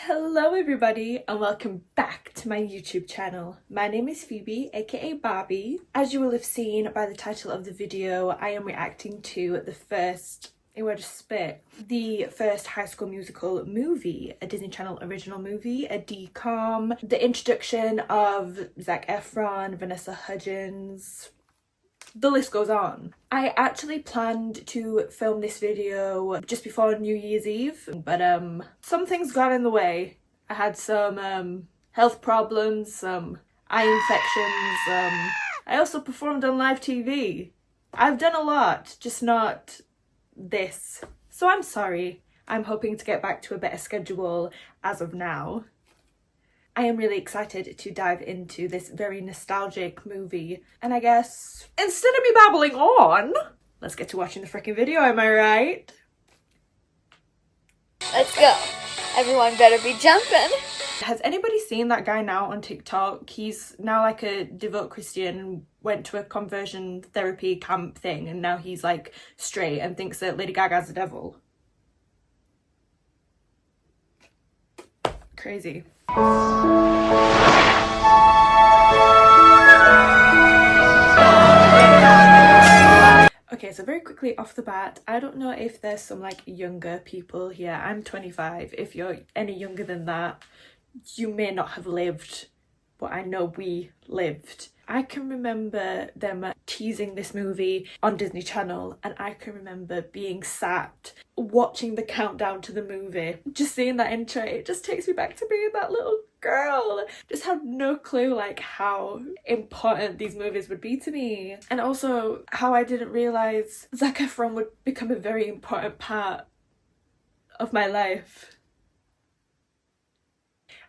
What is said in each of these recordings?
Hello everybody and welcome back to my YouTube channel. My name is Phoebe, aka Barbie. As you will have seen by the title of the video, I am reacting to the first High School Musical movie, a Disney Channel original movie, a DCOM, the introduction of Zac Efron, Vanessa Hudgens, the list goes on. I actually planned to film this video just before New Year's Eve, but some things got in the way. I had some health problems, some eye infections, I also performed on live TV. I've done a lot, just not this. So I'm sorry. I'm hoping to get back to a better schedule as of now. I am really excited to dive into this very nostalgic movie, and I guess instead of me babbling on, let's get to watching the freaking video, am I right? Let's go. Everyone better be jumping. Has anybody seen that guy now on TikTok? He's now like a devout Christian, went to a conversion therapy camp thing, and now he's like straight and thinks that Lady Gaga's the devil. Crazy. Okay, so very quickly off the bat, I don't know if there's some like younger people here. I'm 25. If you're any younger than that, you may not have lived what I know we lived. I can remember them teasing this movie on Disney Channel, and I can remember being sat watching the countdown to the movie. Just seeing that intro, it just takes me back to being that little girl. Just had no clue like how important these movies would be to me, and also how I didn't realise Zac Efron would become a very important part of my life.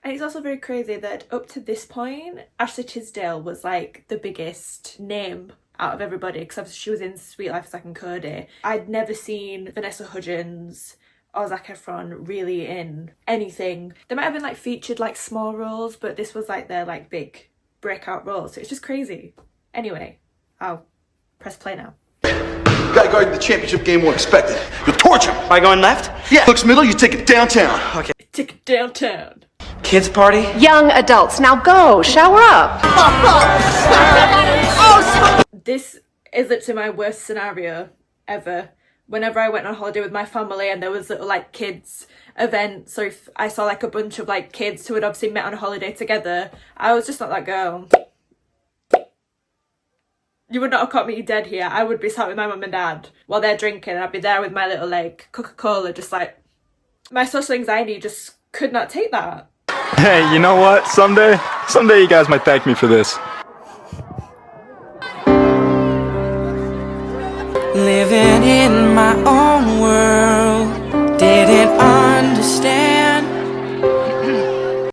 And it's also very crazy that up to this point, Ashley Tisdale was like the biggest name out of everybody, because she was in Sweet Life of Zack and Cody. I'd never seen Vanessa Hudgens or Zac Efron really in anything. They might have been like featured like small roles, but this was like their like big breakout roles. So it's just crazy. Anyway, I'll press play now. You gotta guard the championship game more expected. You'll torch him. Am I going left? Yeah. Looks middle, you take it downtown. Okay. Take it downtown. Kids party? Young adults, now go, shower up. This is literally my worst scenario ever. Whenever I went on holiday with my family and there was little like kids events, so if I saw like a bunch of like kids who had obviously met on a holiday together, I was just not that girl. You would not have caught me dead here. I would be sat with my mum and dad while they're drinking, and I'd be there with my little like Coca-Cola, just like, my social anxiety just could not take that. Hey, you know what? Someday you guys might thank me for this. Living in my own world, didn't understand.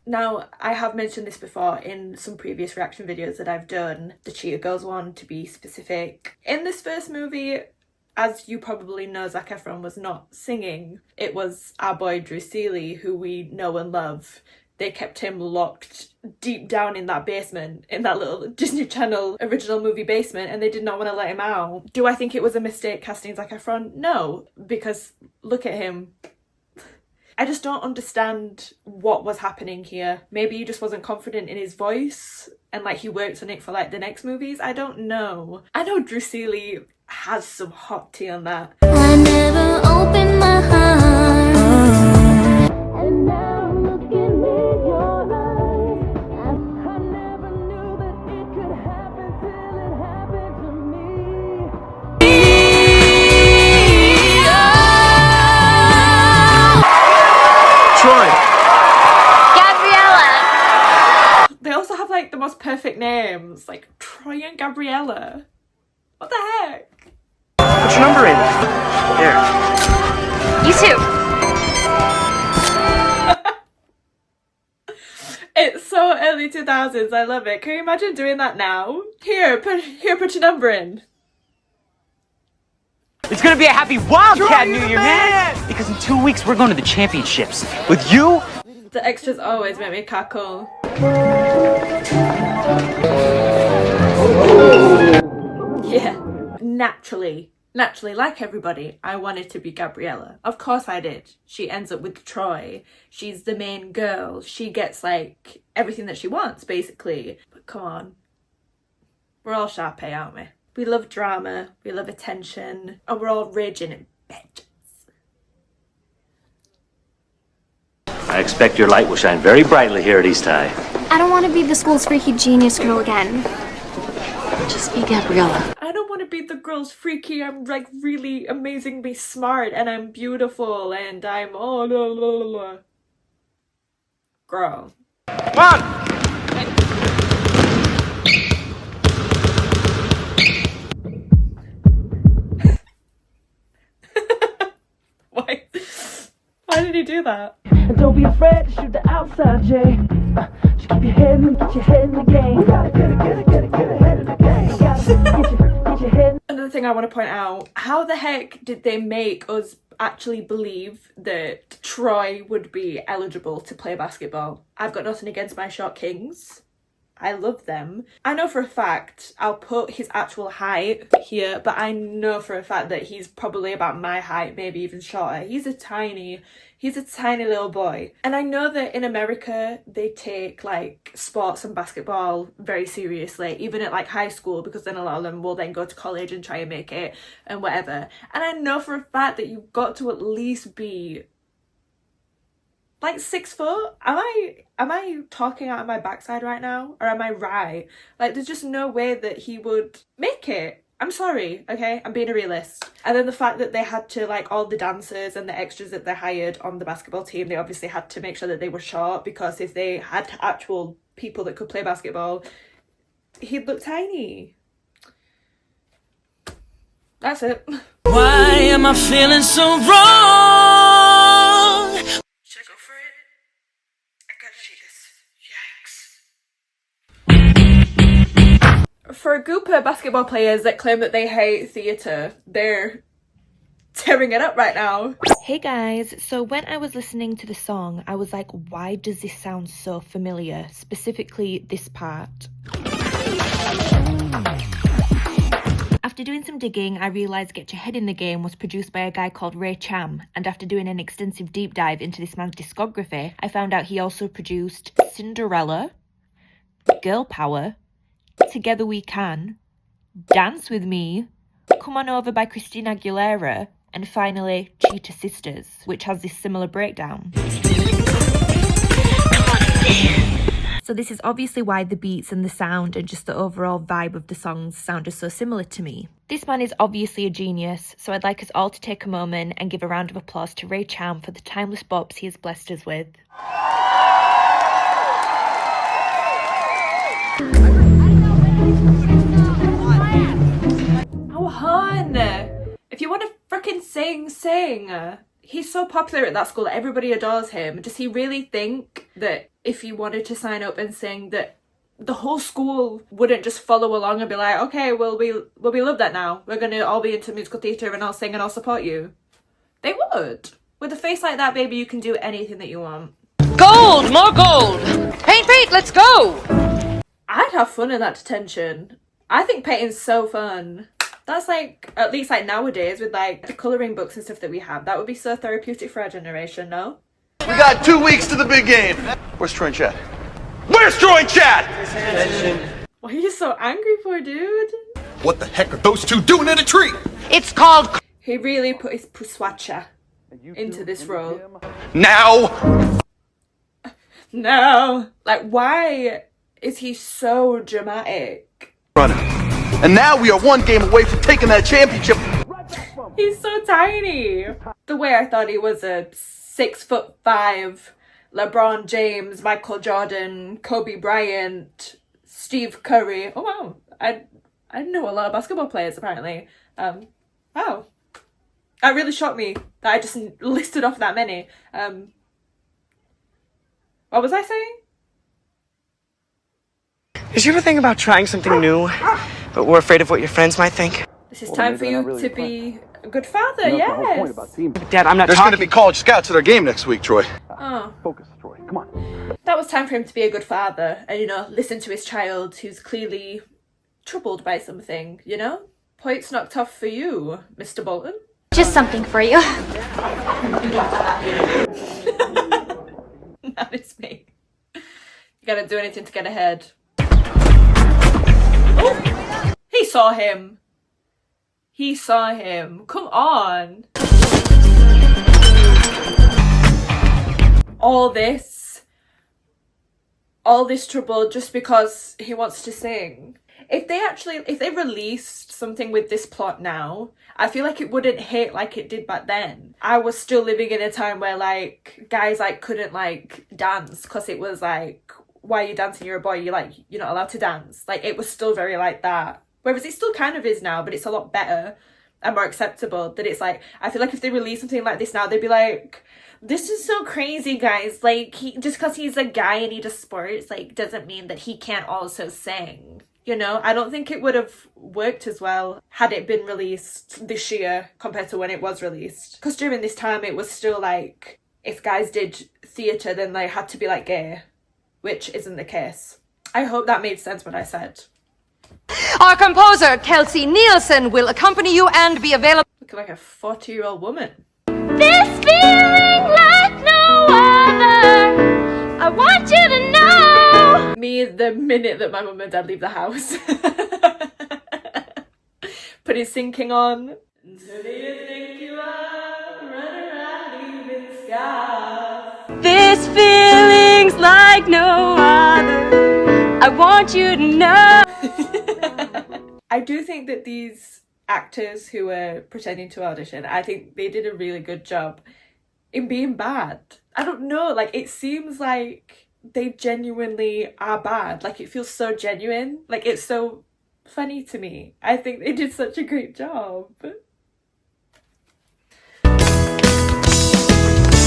Now, I have mentioned this before in some previous reaction videos that I've done, the Cheetah Girls one to be specific. In this first movie, as you probably know, Zac Efron was not singing. It was our boy Drew Seeley, who we know and love. They kept him locked deep down in that basement, in that little Disney Channel original movie basement, and they did not want to let him out. Do I think it was a mistake casting Zac Efron? No, because look at him. I just don't understand what was happening here. Maybe he just wasn't confident in his voice and like he worked on it for like the next movies. I don't know. I know Drew Seeley has some hot tea on that. I never opened my heart, and now looking in your eyes, I never knew that it could happen till it happened to me. Troy. Gabriella. They also have like the most perfect names, like Troy and Gabriella. What the heck? Put your number in. There. You too. It's so early 2000s, I love it. Can you imagine doing that now? Here, put your number in. It's gonna be a happy Wildcat New Year, man! Because in 2 weeks, we're going to the championships. With you? The extras always make me cackle. Yeah, naturally Naturally, like everybody, I wanted to be Gabriella. Of course I did. She ends up with Troy. She's the main girl. She gets, like, everything that she wants, basically. But come on. We're all Sharpay, aren't we? We love drama. We love attention. And we're all raging at vengeance. I expect your light will shine very brightly here at East High. I don't want to be the school's freaky genius girl again. Just be Gabriella. I don't want to be the girl's freaky, I'm like really amazingly smart and I'm beautiful and I'm oh la la la la. Girl. Come on! Why? Why did he do that? And don't be afraid to shoot the outside, Jay. Just keep your head and get your head in the game. You gotta get ahead in the game. You gotta get your head. Another thing I want to point out, how the heck did they make us actually believe that Troy would be eligible to play basketball? I've got nothing against my short kings. I love them. I know for a fact, I'll put his actual height here, but I know for a fact that he's probably about my height, maybe even shorter. He's a tiny little boy. And I know that in America, they take like sports and basketball very seriously, even at like high school, because then a lot of them will then go to college and try and make it and whatever. And I know for a fact that you've got to at least be like 6 foot. Am I talking out of my backside right now? Or am I right? Like, there's just no way that he would make it. I'm sorry, okay? I'm being a realist. And then the fact that they had to, like, all the dancers and the extras that they hired on the basketball team, they obviously had to make sure that they were short, because if they had actual people that could play basketball, he'd look tiny. That's it. Why am I feeling so wrong? Should I go for it? I gotta see this. Yikes. For a group of basketball players that claim that they hate theatre, they're tearing it up right now. Hey guys, so when I was listening to the song, I was like, why does this sound so familiar? Specifically this part. After doing some digging, I realised Get Your Head in the Game was produced by a guy called Ray Cham, and after doing an extensive deep dive into this man's discography, I found out he also produced Cinderella, Girl Power, Together We Can, Dance With Me, Come On Over by Christina Aguilera, and finally Cheetah Sisters, which has this similar breakdown. So this is obviously why the beats and the sound and just the overall vibe of the songs sounded so similar to me. This man is obviously a genius, so I'd like us all to take a moment and give a round of applause to Ray Cham for the timeless bops he has blessed us with. Oh, hon! If you want to frickin' sing, sing! He's so popular at that school that everybody adores him. Does he really think that if he wanted to sign up and sing that the whole school wouldn't just follow along and be like, okay, well we love that now. We're going to all be into musical theatre and I'll sing and I'll support you. They would. With a face like that, baby, you can do anything that you want. Gold! More gold! Paint, paint, let's go! I'd have fun in that detention. I think painting's so fun. That's like, at least like nowadays with like the colouring books and stuff that we have, that would be so therapeutic for our generation, no? We got 2 weeks to the big game. Where's Troy and Chad? Where's Troy and Chad? What are you so angry for, dude? What the heck are those two doing in a tree? It's called... He really put his puswacha into this role. Now! No! Like, why is he so dramatic? Running. And now we are 1 game away from taking that championship. He's so tiny. The way I thought he was a 6'5" LeBron James, Michael Jordan, Kobe Bryant, Steve Curry. Oh wow, I know a lot of basketball players apparently. Wow, that really shocked me that I just listed off that many. What was I saying? Did you ever think about trying something new, but were afraid of what your friends might think? This is time for you to be a good father, yes. Dad, I'm not There's talking... going to be college scouts at our game next week, Troy. Oh. Focus, Troy. Come on. That was time for him to be a good father and, you know, listen to his child who's clearly troubled by something, you know? Points knocked off for you, Mr. Bolton. Just something for you. That is me. You gotta do anything to get ahead. Oh! He saw him. He saw him. Come on. All this trouble just because he wants to sing. If they released something with this plot now, I feel like it wouldn't hit like it did back then. I was still living in a time where like guys like couldn't like dance because it was like, why are you dancing? You're a boy. You're not allowed to dance. Like it was still very like that. Whereas it still kind of is now, but it's a lot better and more acceptable. That it's like, I feel like if they release something like this now, they'd be like, this is so crazy, guys. Like just because he's a guy and he does sports, like doesn't mean that he can't also sing. You know, I don't think it would have worked as well had it been released this year compared to when it was released. Because during this time, it was still like, if guys did theatre, then they had to be like gay, which isn't the case. I hope that made sense what I said. Our composer, Kelsey Nielsen, will accompany you and be available. Looking like a 40-year-old woman. This feeling like no other. I want you to know. Me, the minute that my mum and dad leave the house. Putting sinking on. So do you think you are running around leaving scars? This feeling's like no other. I want you to know. I do think that these actors who were pretending to audition, I think they did a really good job in being bad. I don't know, like it seems like they genuinely are bad. Like it feels so genuine. Like it's so funny to me. I think they did such a great job.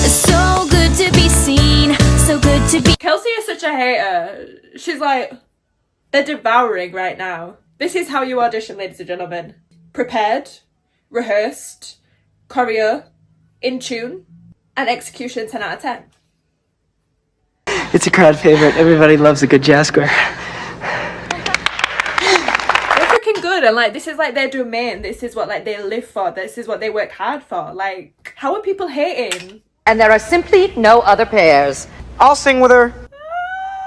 So good to be seen, so good to be. Kelsey is such a hater. She's like, they're devouring right now. This is how you audition, ladies and gentlemen. Prepared, rehearsed, choreo, in tune, and execution 10 out of 10. It's a crowd favorite. Everybody loves a good jazz square. They're freaking good, and like this is like their domain. This is what like they live for. This is what they work hard for. Like, how are people hating? And there are simply no other pairs. I'll sing with her.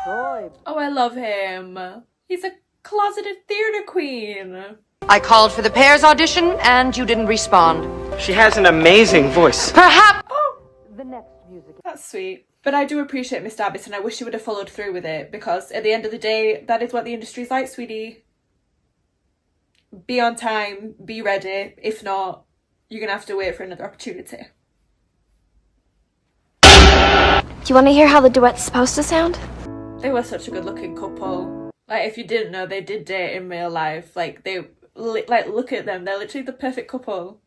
Oh, I love him. He's a closeted theatre queen. I called for the pairs audition and you didn't respond. She has an amazing voice. Perhaps. Oh, that's sweet. But I do appreciate Mr. Abbott, and I wish he would have followed through with it, because at the end of the day, that is what the industry's like, sweetie. Be on time, be ready. If not, you're gonna have to wait for another opportunity. Do you want to hear how the duet's supposed to sound? They were such a good looking couple. Like, if you didn't know, they did date in real life. Like, look at them. They're literally the perfect couple.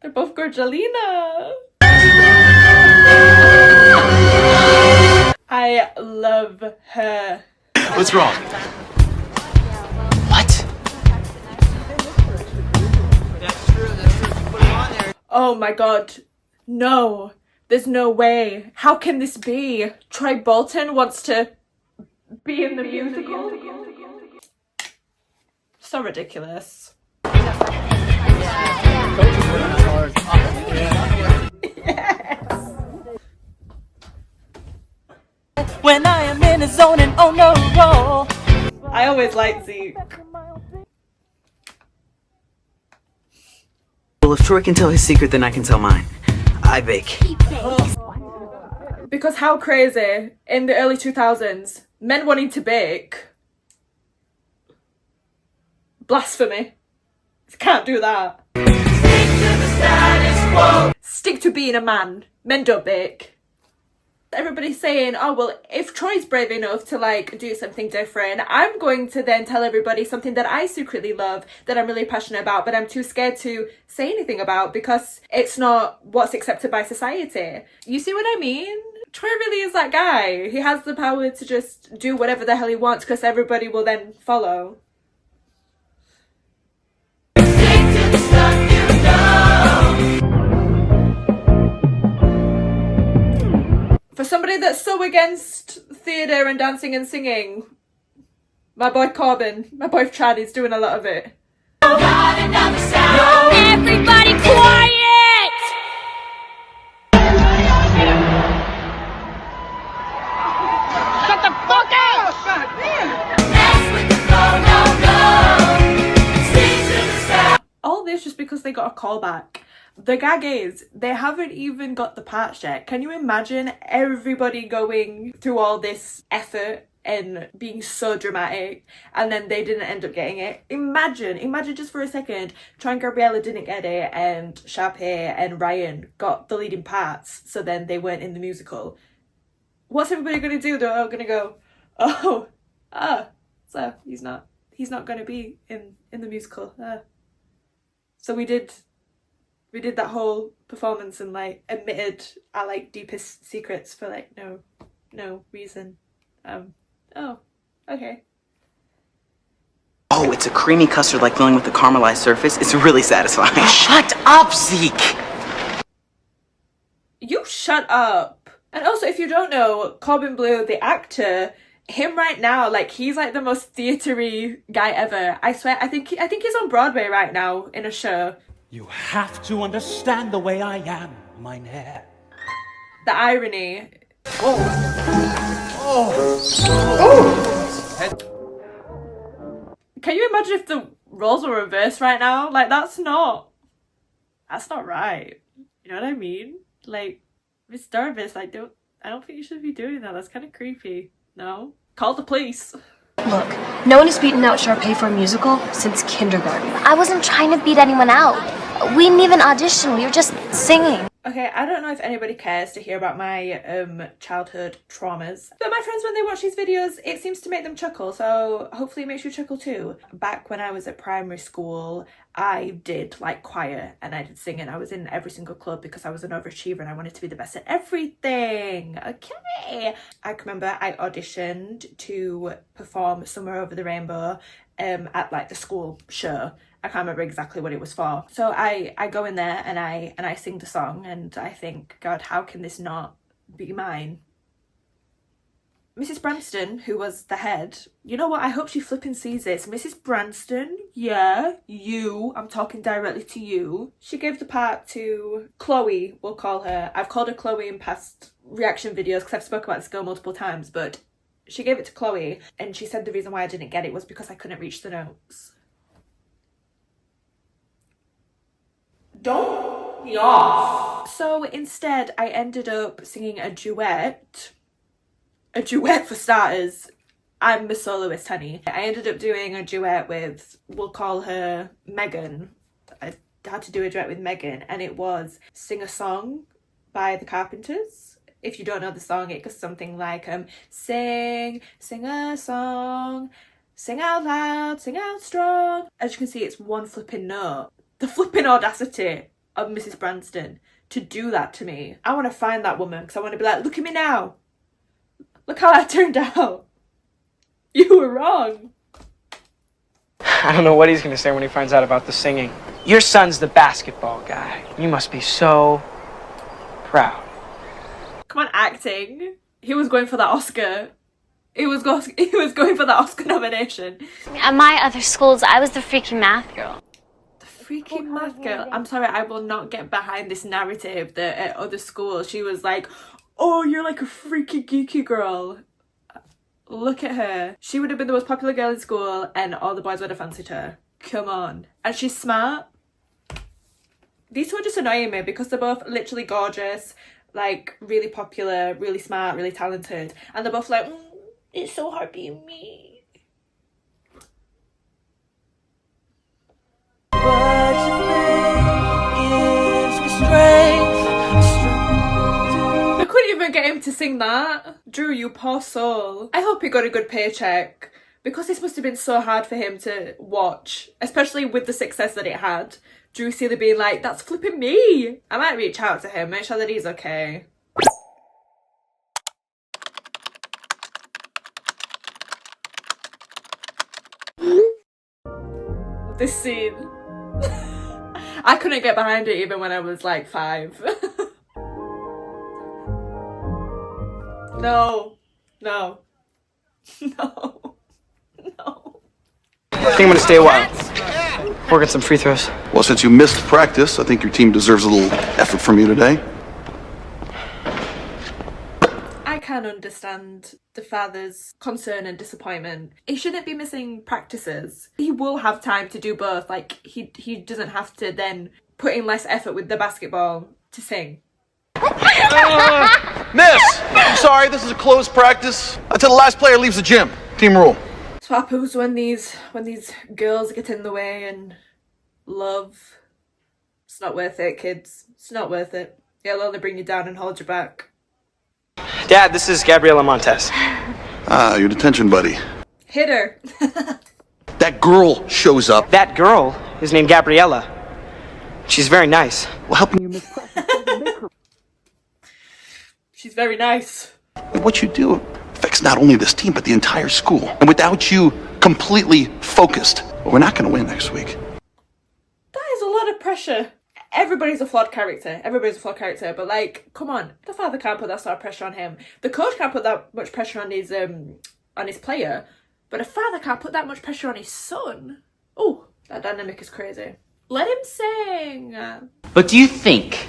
They're both Gorgelina. I love her. What's wrong? What? Oh my god. No. There's no way. How can this be? Troy Bolton wants to be in the musical? So ridiculous. When I am in a zone and on a roll. I always liked Zeke. Well, if Troy can tell his secret, then I can tell mine. I bake. Because how crazy, in the early 2000s, men wanting to bake. Blasphemy. Can't do that. Stick to being a man. Men don't bake. Everybody's saying, oh, well, if Troy's brave enough to, like, do something different, I'm going to then tell everybody something that I secretly love, that I'm really passionate about, but I'm too scared to say anything about because it's not what's accepted by society. You see what I mean? Troy really is that guy. He has the power to just do whatever the hell he wants because everybody will then follow. For somebody that's so against theatre and dancing and singing, my boy Corbin, my boy Chad is doing a lot of it. Not another sound. Everybody quiet! Shut the fuck up! Mess with the flow, no, no. Sing to the sound. All this just because they got a callback. The gag is, they haven't even got the parts yet. Can you imagine everybody going through all this effort and being so dramatic and then they didn't end up getting it? Imagine just for a second, Troy and Gabriella didn't get it and Sharpay and Ryan got the leading parts, so then they weren't in the musical. What's everybody gonna do? They're all gonna go, so he's not gonna be in the musical. So we did that whole performance and like admitted our like deepest secrets for like no reason. Oh, okay. Oh, it's a creamy custard like filling with the caramelized surface. It's really satisfying. Shut up, Zeke! You shut up. And also, if you don't know, Corbin Bleu, the actor, him right now, like he's like the most theatery guy ever. I swear, I think he's on Broadway right now in a show. You have to understand the way I am, mein Herr. The irony. Can you imagine if the roles were reversed right now? Like that's not right. You know what I mean? Like Miss Darvis, I don't think you should be doing that. That's kind of creepy. No? Call the police. Look, no one has beaten out Sharpay for a musical since kindergarten. I wasn't trying to beat anyone out. We didn't even audition, we were just singing. Okay, I don't know if anybody cares to hear about my childhood traumas, but my friends, when they watch these videos, it seems to make them chuckle, so hopefully it makes you chuckle too. Back when I was at primary school, I did like choir and I did singing. I was in every single club because I was an overachiever and I wanted to be the best at everything. Okay. I can remember I auditioned to perform Somewhere Over the Rainbow at like the school show. I can't remember exactly what it was for. So I go in there and I sing the song and I think, God, how can this not be mine? Mrs. Branston, who was the head, you know what? I hope she flipping sees this. Mrs. Branston, yeah, you, I'm talking directly to you. She gave the part to Chloe, we'll call her. I've called her Chloe in past reaction videos because I've spoken about this girl multiple times, but she gave it to Chloe and she said the reason why I didn't get it was because I couldn't reach the notes. Don't be off. So instead, I ended up singing a duet. A duet for starters. I'm a soloist, honey. I ended up doing a duet with, we'll call her Megan. I had to do a duet with Megan, and it was Sing a Song by the Carpenters. If you don't know the song, it goes something like, sing a song, sing out loud, sing out strong. As you can see, it's one flipping note. The flipping audacity of Mrs. Branston to do that to me. I want to find that woman because I want to be like, look at me now. Look how I turned out. You were wrong. I don't know what he's gonna say when he finds out about the singing. Your son's the basketball guy. You must be so proud. Come on, acting. He was going for that Oscar. He was going for that Oscar nomination. At my other schools, I was the freaky math girl. Freaking math girl. I'm sorry, I will not get behind this narrative that at other schools she was like, oh, you're like a freaky geeky girl. Look at her. She would have been the most popular girl in school and all the boys would have fancied her. Come on. And she's smart. These two are just annoying me because they're both literally gorgeous, like really popular, really smart, really talented. And they're both like, it's so hard being me. I couldn't even get him to sing that. Drew, you poor soul. I hope he got a good paycheck because this must have been so hard for him to watch, especially with the success that it had. Drew Seeley being like, that's flipping me. I might reach out to him, make sure that he's okay. This scene. I couldn't get behind it even when I was like 5. No. No. No. No. I think I'm gonna stay a while. Working some free throws. Well, since you missed practice, I think your team deserves a little effort from you today. I can understand the father's concern and disappointment. He shouldn't be missing practices. He will have time to do both. Like, he doesn't have to then put in less effort with the basketball to sing. Miss! I'm sorry, this is a closed practice. Until the last player leaves the gym. Team rule. That's what happens when these girls get in the way and love. It's not worth it, kids. It's not worth it. It'll only bring you down and hold you back. Dad, this is Gabriela Montez. Ah, your detention buddy. Hit her. That girl shows up. That girl is named Gabriella. She's very nice. Well, helping you miss practice doesn't make her. She's very nice. What you do affects not only this team, but the entire school. And without you completely focused, well, we're not going to win next week. That is a lot of pressure. Everybody's a flawed character. But like, come on, the father can't put that sort of pressure on him. The coach can't put that much pressure on his player, but a father can't put that much pressure on his son. Oh, that dynamic is crazy. Let him sing. But do you think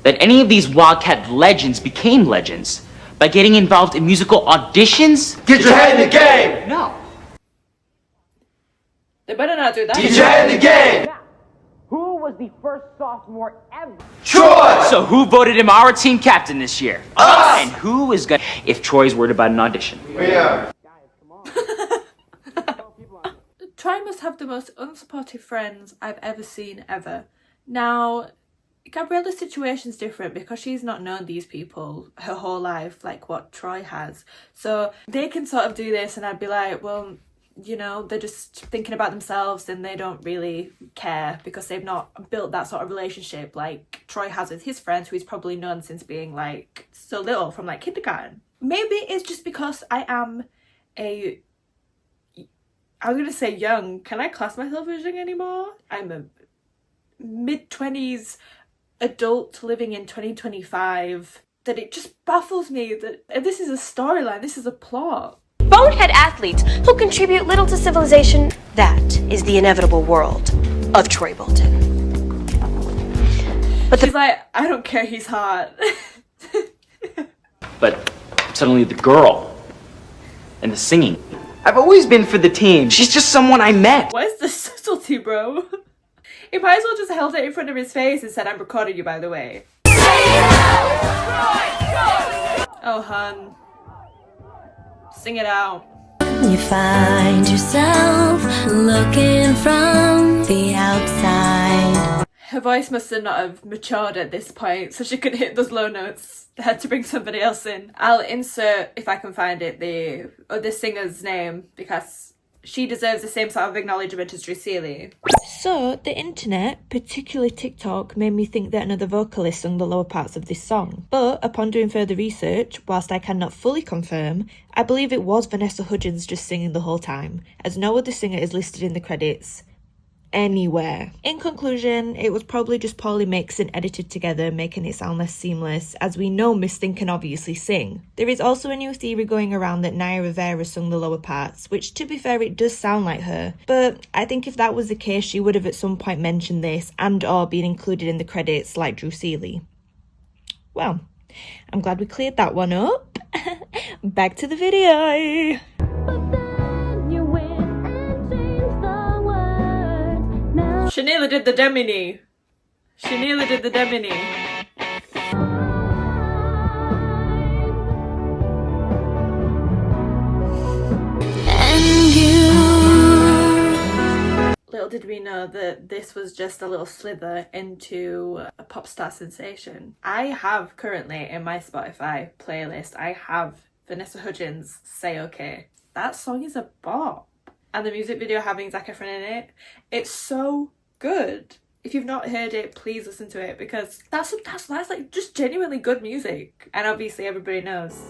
that any of these Wildcat legends became legends by getting involved in musical auditions? Get your head in the game! No. They better not do that. Get your head in the game! Who was the first sophomore ever? Troy! So who voted him our team captain this year? Us! And who is gonna, if Troy's worried about an audition? Yeah. Troy must have the most unsupportive friends I've ever seen ever. Now, Gabriella's situation's different because she's not known these people her whole life like what Troy has. So they can sort of do this and I'd be like, well, you know, they're just thinking about themselves and they don't really care because they've not built that sort of relationship like Troy has with his friends who he's probably known since being like so little, from like kindergarten. Maybe it's just because I am I was going to say young. Can I class myself as young anymore? I'm a mid-20s adult living in 2025. That it just baffles me that this is a storyline, this is a plot. Bonehead athletes who contribute little to civilization. That is the inevitable world of Troy Bolton. But She's like, I don't care, he's hot. But suddenly the girl and the singing. I've always been for the team. She's just someone I met. Where's the subtlety, bro? He might as well just held it in front of his face and said, I'm recording you, by the way. Oh, hun. Sing it out. You find yourself looking from the outside. Her voice must have not have matured at this point, so she could hit those low notes. They had to bring somebody else in. I'll insert, if I can find it, the singer's name, because she deserves the same sort of acknowledgement as Drusilla. So, the internet, particularly TikTok, made me think that another vocalist sung the lower parts of this song. But, upon doing further research, whilst I cannot fully confirm, I believe it was Vanessa Hudgens just singing the whole time, as no other singer is listed in the credits anywhere. In conclusion, it was probably just poorly mixed and edited together, making it sound less seamless, as we know Miss Thing can obviously sing. There is also a new theory going around that Naya Rivera sung the lower parts, which to be fair it does sound like her, but I think if that was the case she would have at some point mentioned this and or been included in the credits like Drew Seeley. Well, I'm glad we cleared that one up. Back to the video. She did the Demini. She nearly did the Demini. And you. Little did we know that this was just a little slither into a pop star sensation. I have currently in my Spotify playlist, I have Vanessa Hudgens' Say Okay. That song is a bop. And the music video having Zac Efron in it, it's so good. If you've not heard it, please listen to it because that's like just genuinely good music. And obviously everybody knows.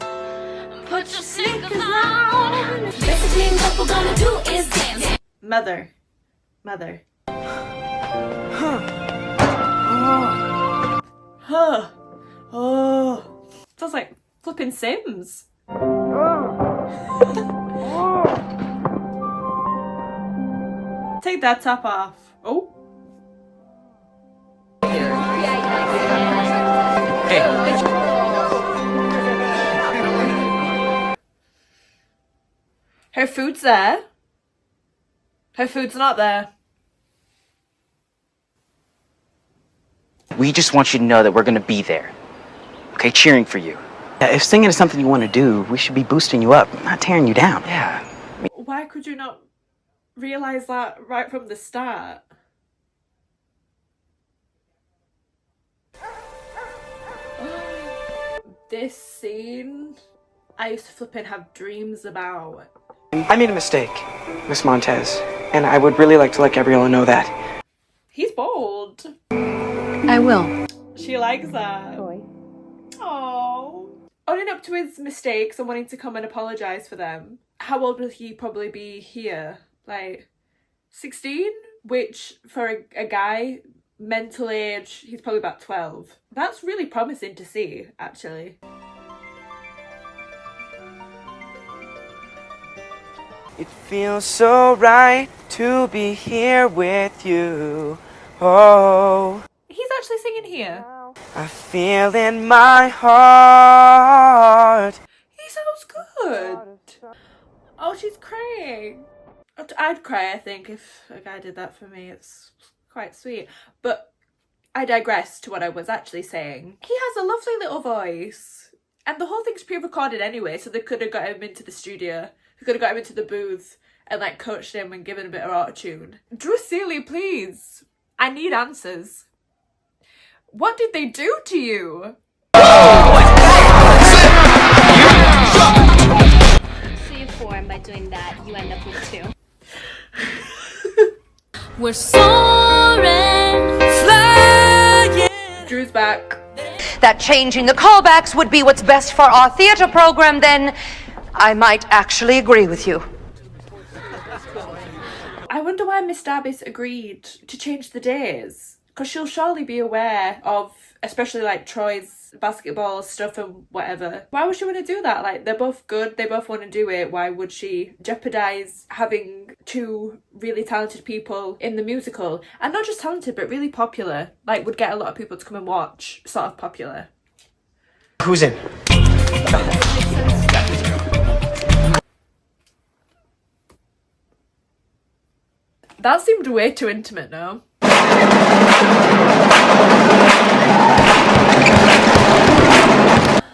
Put your sneakers on. Basically what we're gonna do is dance. Mother. Oh. Sounds like flipping Sims. Take that top off. Oh. Her food's there. Her food's not there. We just want you to know that we're gonna be there. Okay, cheering for you. Yeah, if singing is something you want to do, we should be boosting you up, not tearing you down. Yeah. Why could you not realise that right from the start? This scene, I used to flipping have dreams about. I made a mistake, Miss Montez, and I would really like to let Gabriella know that. He's bold. I will. She likes that. Aww. Owning up to his mistakes and wanting to come and apologise for them. How old will he probably be here? Like 16? Which for a guy, mental age, he's probably about 12. That's really promising to see, actually. It feels so right to be here with you. Oh. He's actually singing here. I feel in my heart. He sounds good. Oh, she's crying. I'd cry, I think, if a guy did that for me. It's quite sweet. But I digress to what I was actually saying. He has a lovely little voice. And the whole thing's pre-recorded anyway, so they could have got him into the studio. They could have got him into the booth and like coached him and given a bit of auto-tune. Drew Seeley, please. I need answers. What did they do to you? So you form by doing that, you end up with 2. We're soaring, flying. Drew's back. That changing the callbacks would be what's best for our theater program, then I might actually agree with you. I wonder why Miss Darbus agreed to change the days. Because she'll surely be aware of, especially like Troy's basketball stuff and whatever. Why would she want to do that? Like, they're both good, they both want to do it. Why would she jeopardise having 2 really talented people in the musical? And not just talented, but really popular. Like, would get a lot of people to come and watch, sort of popular. Who's in? That seemed way too intimate now.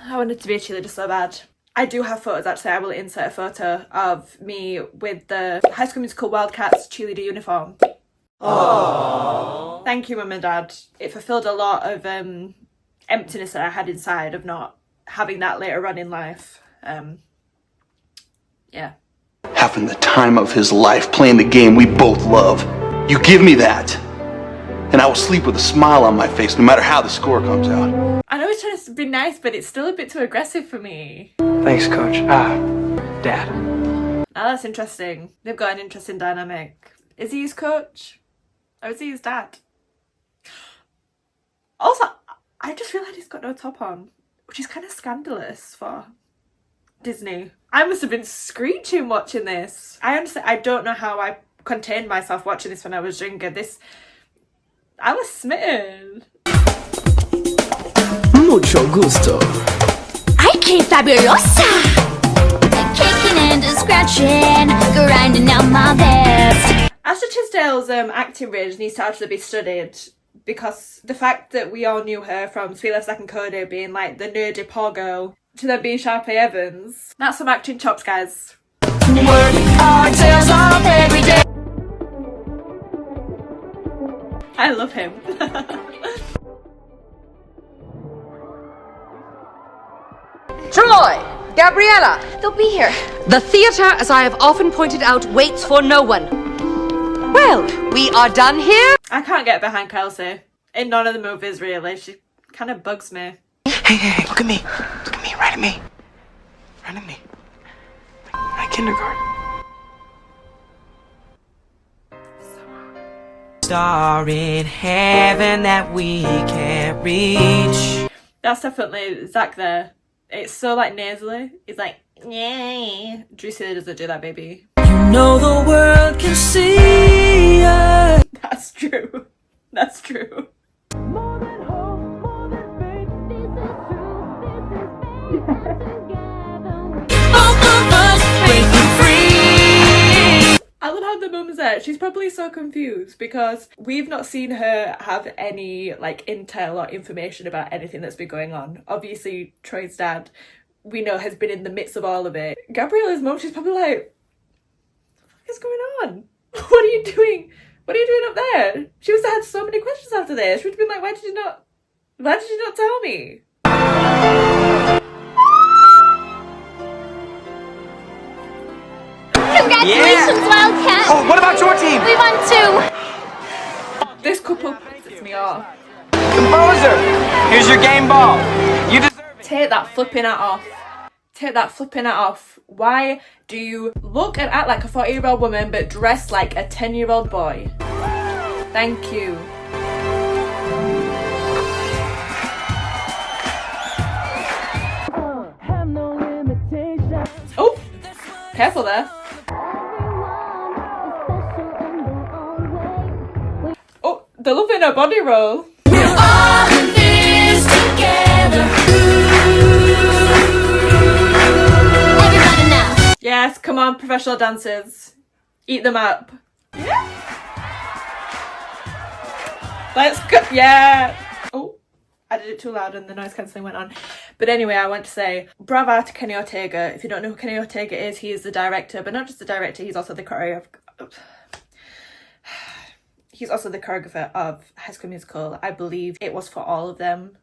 I wanted to be a cheerleader so bad. I do have photos, actually. I will insert a photo of me with the High School Musical Wildcats cheerleader uniform. Aww. Thank you, Mum and Dad. It fulfilled a lot of emptiness that I had inside of not having that later on in life. Yeah. Having the time of his life playing the game we both love. You give me that, and I will sleep with a smile on my face no matter how the score comes out. I know it's trying to be nice, but it's still a bit too aggressive for me. Thanks, Coach. Dad. Now that's interesting. They've got an interesting dynamic. Is he his coach? Or is he his dad? Also, I just realised he's got no top on, which is kind of scandalous for Disney. I must have been screeching watching this. I understand. I don't know how I contained myself watching this when I was younger. I was smitten. Mucho gusto. Ay, que fabulosa! Kicking and scratching, grinding out my best. Ashley Tisdale's acting range needs to actually be studied, because the fact that we all knew her from Sweet Life Zack and Cody being like the nerdy poor girl to then being Sharpay Evans, that's some acting chops, guys. Work our tails off every day. I love him. Troy! Gabriella! They'll be here. The theater, as I have often pointed out, waits for no one. Well, we are done here. I can't get behind Kelsey. In none of the movies, really. She kind of bugs me. Hey, look at me. Look at me, right at me. Right at me. Like kindergarten. Star in heaven that we can't reach. That's definitely Zach there. It's so like nasally. He's like, yeah. Drew Seeley doesn't do that, baby. You know the world can see us. That's true. That's true. More than hope, more than faith. This is I love how the mum's there. She's probably so confused because we've not seen her have any like intel or information about anything that's been going on. Obviously, Troy's dad, we know, has been in the midst of all of it. Gabriella's mum, she's probably like, what is going on? What are you doing? What are you doing up there? She must have had so many questions after this. She would have been like, why did you not tell me? Congratulations, Wildcat! Oh, what about your team? We won too! This couple pisses me off. Composer, here's your game ball. You deserve it. Take that flipping hat off. Take that flipping hat off. Why do you look and act like a 40-year-old woman but dress like a 10-year-old boy? Thank you. Oh, careful there. Oh, they're loving her body roll. We're all in this together. Everybody now. Yes, come on, professional dancers. Eat them up. Yeah. Let's go. Yeah. Oh, I did it too loud and the noise cancelling went on. But anyway, I want to say bravo to Kenny Ortega. If you don't know who Kenny Ortega is, he is the director, but not just the director, he's also the choreographer. He's also the choreographer of High School Musical. I believe it was for all of them.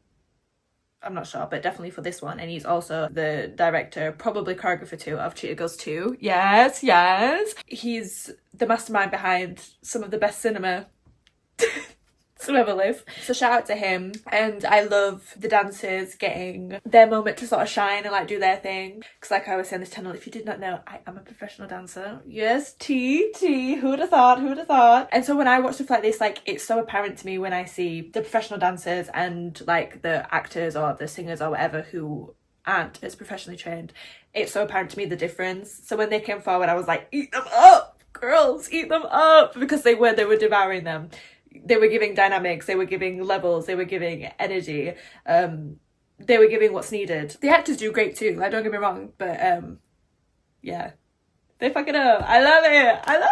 I'm not sure, but definitely for this one. And he's also the director, probably choreographer too, of Cheetah Girls 2. Yes, yes. He's the mastermind behind some of the best cinema to ever live. So shout out to him. And I love the dancers getting their moment to sort of shine and like do their thing. Because like I always say on this channel, if you did not know, I am a professional dancer. Yes, T, who would have thought, who would have thought? And so when I watch stuff like this, like it's so apparent to me when I see the professional dancers and like the actors or the singers or whatever who aren't as professionally trained. It's so apparent to me the difference. So when they came forward, I was like, eat them up, girls, eat them up. Because they were devouring them. They were giving dynamics, they were giving levels, they were giving energy, they were giving what's needed. The actors do great too, like don't get me wrong, but yeah, they fuck it up. I love it, I love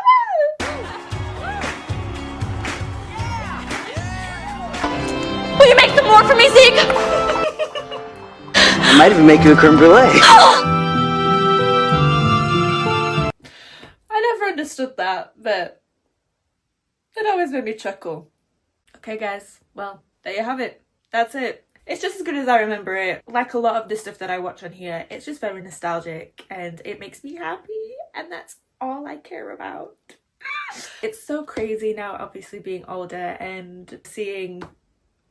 it! Will you make some more for me, Zeke? I might even make you a creme brulee. I never understood that, but it always made me chuckle. Okay guys, well, there you have it. That's it. It's just as good as I remember it. Like a lot of the stuff that I watch on here, it's just very nostalgic and it makes me happy, and that's all I care about. It's so crazy now, obviously being older and seeing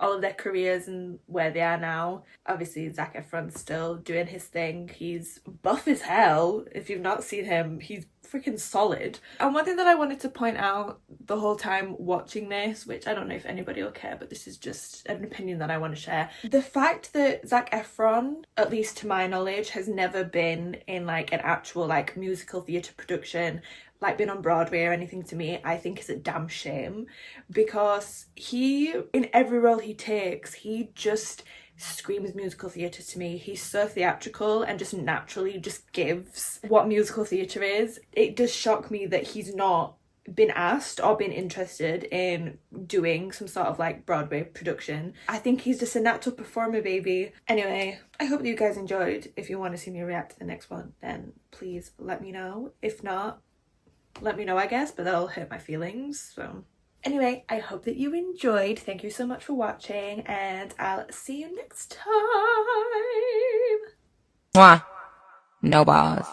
all of their careers and where they are now. Obviously Zac Efron's still doing his thing. He's buff as hell. If you've not seen him, he's freaking solid. And one thing that I wanted to point out the whole time watching this, which I don't know if anybody will care, but this is just an opinion that I want to share. The fact that Zac Efron, at least to my knowledge, has never been in like an actual like musical theatre production, like been on Broadway or anything, to me, I think is a damn shame, because he, in every role he takes, he just screams musical theatre to me. He's so theatrical and just naturally just gives what musical theatre is. It does shock me that he's not been asked or been interested in doing some sort of like Broadway production. I think he's just a natural performer, baby. Anyway, I hope that you guys enjoyed. If you want to see me react to the next one, then please let me know. If not, let me know, I guess, but that'll hurt my feelings. So anyway, I hope that you enjoyed. Thank you so much for watching, and I'll see you next time. Mwah. No balls.